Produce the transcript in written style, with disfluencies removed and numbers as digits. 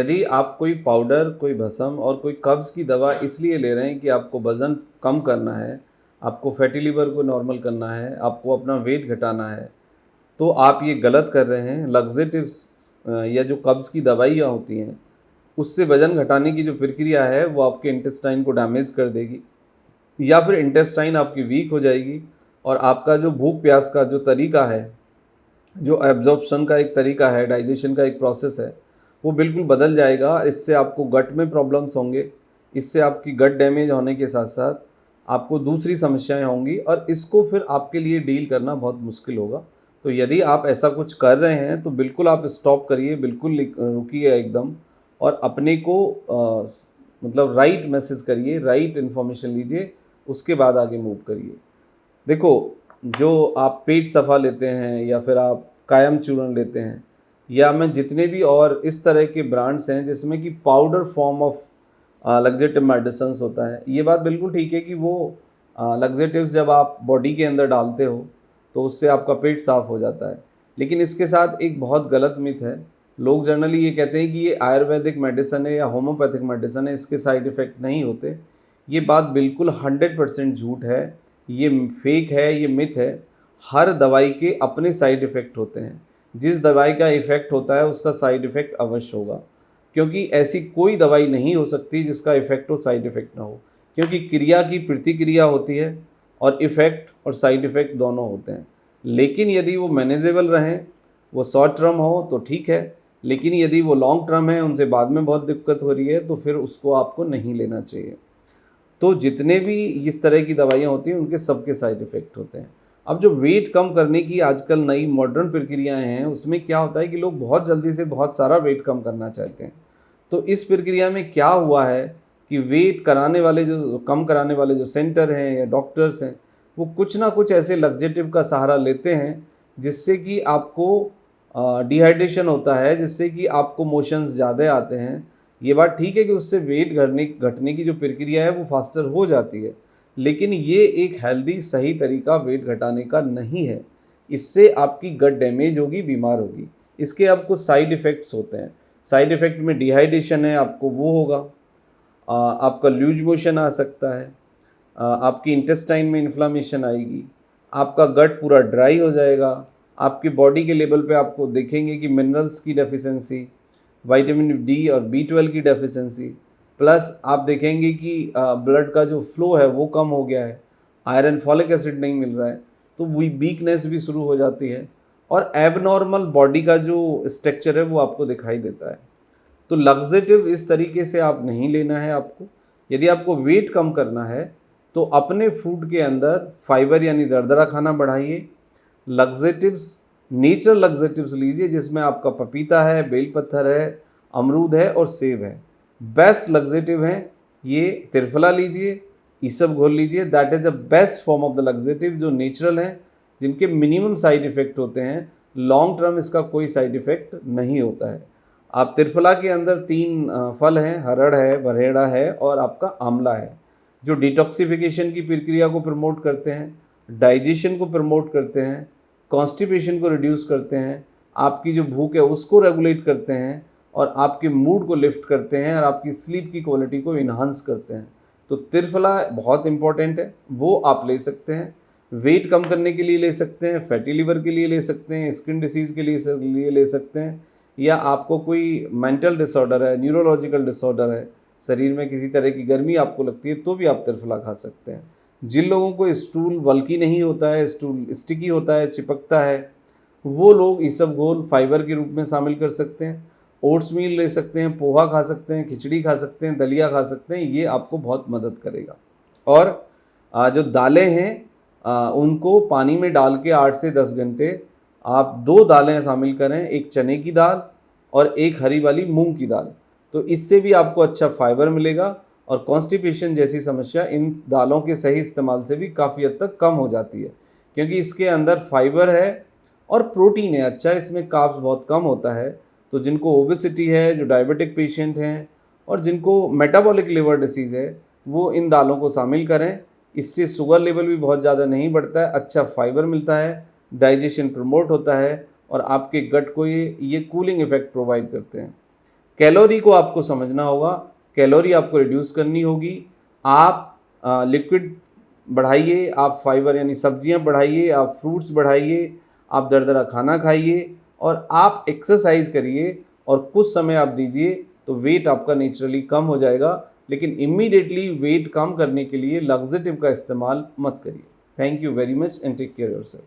यदि आप कोई पाउडर, कोई भस्म और कोई कब्ज़ की दवा इसलिए ले रहे हैं कि आपको वज़न कम करना है, आपको फैटी लिवर को नॉर्मल करना है, आपको अपना वेट घटाना है, तो आप ये गलत कर रहे हैं। लग्ज़ेटिव्स या जो कब्ज़ की दवाइयाँ होती हैं, उससे वज़न घटाने की जो प्रक्रिया है वो आपके इंटेस्टाइन को डैमेज कर देगी, या फिर इंटेस्टाइन आपकी वीक हो जाएगी और आपका जो भूख प्यास का जो तरीका है, जो एब्जॉर्प्शन का एक तरीका है, डाइजेशन का एक प्रोसेस है, वो बिल्कुल बदल जाएगा। इससे आपको गट में प्रॉब्लम्स होंगे, इससे आपकी गट डैमेज होने के साथ साथ आपको दूसरी समस्याएं होंगी और इसको फिर आपके लिए डील करना बहुत मुश्किल होगा। तो यदि आप ऐसा कुछ कर रहे हैं तो बिल्कुल आप स्टॉप करिए, बिल्कुल रुकिए एकदम, और अपने को मतलब राइट मैसेज करिए, राइट इन्फॉर्मेशन लीजिए, उसके बाद आगे मूव करिए। देखो, जो आप पेट सफ़ा लेते हैं या फिर आप कायम चूर्ण लेते हैं, या मैं जितने भी और इस तरह के ब्रांड्स हैं जिसमें कि powder form of laxative medicines होता है, ये बात बिल्कुल ठीक है कि वो लग्जेटिव्स जब आप बॉडी के अंदर डालते हो तो उससे आपका पेट साफ़ हो जाता है। लेकिन इसके साथ एक बहुत गलत मिथ है। लोग जनरली ये कहते हैं कि ये आयुर्वेदिक मेडिसिन है या होम्योपैथिक मेडिसिन है, इसके साइड इफ़ेक्ट नहीं होते। ये बात बिल्कुल 100% झूठ है, ये फेक है, ये मिथ है। हर दवाई के अपने साइड इफ़ेक्ट होते हैं। जिस दवाई का इफ़ेक्ट होता है उसका साइड इफ़ेक्ट अवश्य होगा, क्योंकि ऐसी कोई दवाई नहीं हो सकती जिसका इफ़ेक्ट हो साइड इफ़ेक्ट ना हो, क्योंकि क्रिया की प्रतिक्रिया होती है और इफ़ेक्ट और साइड इफ़ेक्ट दोनों होते हैं। लेकिन यदि वो मैनेजेबल रहें, वो शॉर्ट टर्म हो तो ठीक है, लेकिन यदि वो लॉन्ग टर्म है, उनसे बाद में बहुत दिक्कत हो रही है, तो फिर उसको आपको नहीं लेना चाहिए। तो जितने भी इस तरह की दवाइयाँ होती हैं उनके सबके साइड इफ़ेक्ट होते हैं। अब जो वेट कम करने की आजकल नई मॉडर्न प्रक्रियाएँ हैं, उसमें क्या होता है कि लोग बहुत जल्दी से बहुत सारा वेट कम करना चाहते हैं। तो इस प्रक्रिया में क्या हुआ है कि वेट कराने वाले जो कम कराने वाले जो सेंटर हैं या डॉक्टर्स हैं, वो कुछ ना कुछ ऐसे लग्जेटिव का सहारा लेते हैं जिससे कि आपको डिहाइड्रेशन होता है, जिससे कि आपको मोशंस ज़्यादा आते हैं। ये बात ठीक है कि उससे वेट घटने की जो प्रक्रिया है वो फास्टर हो जाती है, लेकिन ये एक हेल्दी सही तरीका वेट घटाने का नहीं है। इससे आपकी गट डैमेज होगी, बीमार होगी। इसके अब कुछ साइड इफ़ेक्ट्स होते हैं। साइड इफ़ेक्ट में डिहाइड्रेशन है, आपको वो होगा, आपका लूज मोशन आ सकता है, आपकी इंटेस्टाइन में इन्फ्लामेशन आएगी, आपका गट पूरा ड्राई हो जाएगा, आपकी बॉडी के लेवल पे आपको देखेंगे कि मिनरल्स की डेफिशिएंसी, विटामिन डी और बी12 की डेफिशिएंसी, प्लस आप देखेंगे कि ब्लड का जो फ्लो है वो कम हो गया है, आयरन फॉलिक एसिड नहीं मिल रहा है, तो वीकनेस भी शुरू हो जाती है और एबनॉर्मल बॉडी का जो स्ट्रक्चर है वो आपको दिखाई देता है। तो लग्जेटिव इस तरीके से आप नहीं लेना है आपको। यदि आपको वेट कम करना है तो अपने फूड के अंदर फाइबर यानी दरदरा खाना बढ़ाइए। लग्जेटिव्स, नेचुरल लग्जेटिव्स लीजिए, जिसमें आपका पपीता है, बेलपत्थर है, अमरूद है और सेब है। बेस्ट लग्जेटिव हैं ये। त्रिफला लीजिए, ईसब घोल लीजिए, that is the best form of the laxative, जो नेचुरल हैं, जिनके मिनिमम साइड इफ़ेक्ट होते हैं। लॉन्ग टर्म इसका कोई साइड इफ़ेक्ट नहीं होता है। आप त्रिफला के अंदर 3 फल हैं, हरड़ है, बरहेड़ा है और आपका आंवला है, जो डिटॉक्सिफिकेशन की प्रक्रिया को प्रमोट करते हैं, डाइजेशन को प्रमोट करते हैं, कॉन्स्टिपेशन को रिड्यूस करते हैं, आपकी जो भूख है उसको रेगुलेट करते हैं और आपके मूड को लिफ्ट करते हैं और आपकी स्लीप की क्वालिटी को इन्हांस करते हैं। तो त्रिफला बहुत इंपॉर्टेंट है, वो आप ले सकते हैं। वेट कम करने के लिए ले सकते हैं, फैटी लिवर के लिए ले सकते हैं, स्किन डिसीज़ के लिए ले सकते हैं, या आपको कोई मेंटल डिसऑर्डर है, न्यूरोलॉजिकल डिसऑर्डर है, शरीर में किसी तरह की गर्मी आपको लगती है, तो भी आप त्रिफला खा सकते हैं। जिन लोगों को स्टूल बल्की नहीं होता है, स्टूल स्टिकी होता है, चिपकता है, वो लोग इसबगोल फाइबर के रूप में शामिल कर सकते हैं। ओट्स मील ले सकते हैं, पोहा खा सकते हैं, खिचड़ी खा सकते हैं, दलिया खा सकते हैं, ये आपको बहुत मदद करेगा। और जो दालें हैं उनको पानी में डाल के 8 से 10 घंटे आप 2 दालें शामिल करें, एक चने की दाल और एक हरी वाली मूंग की दाल। तो इससे भी आपको अच्छा फाइबर मिलेगा और कॉन्स्टिपेशन जैसी समस्या इन दालों के सही इस्तेमाल से भी काफ़ी हद तक कम हो जाती है, क्योंकि इसके अंदर फाइबर है और प्रोटीन है अच्छा, इसमें कार्ब्स बहुत कम होता है। तो जिनको ओबेसिटी है, जो डायबिटिक पेशेंट हैं और जिनको मेटाबॉलिक लिवर डिसीज़ है, वो इन दालों को शामिल करें। इससे शुगर लेवल भी बहुत ज़्यादा नहीं बढ़ता है, अच्छा फाइबर मिलता है, डाइजेशन प्रमोट होता है और आपके गट को ये कूलिंग इफ़ेक्ट प्रोवाइड करते हैं। कैलोरी को आपको समझना होगा, कैलोरी आपको रिड्यूस करनी होगी। आप लिक्विड बढ़ाइए, आप फाइबर यानी सब्जियां बढ़ाइए, आप फ्रूट्स बढ़ाइए, आप दरदरा खाना खाइए और आप एक्सरसाइज करिए और कुछ समय आप दीजिए तो वेट आपका नेचुरली कम हो जाएगा। लेकिन इमीडिएटली वेट कम करने के लिए लग्जेटिव का इस्तेमाल मत करिए। Thank you very much and take care yourself.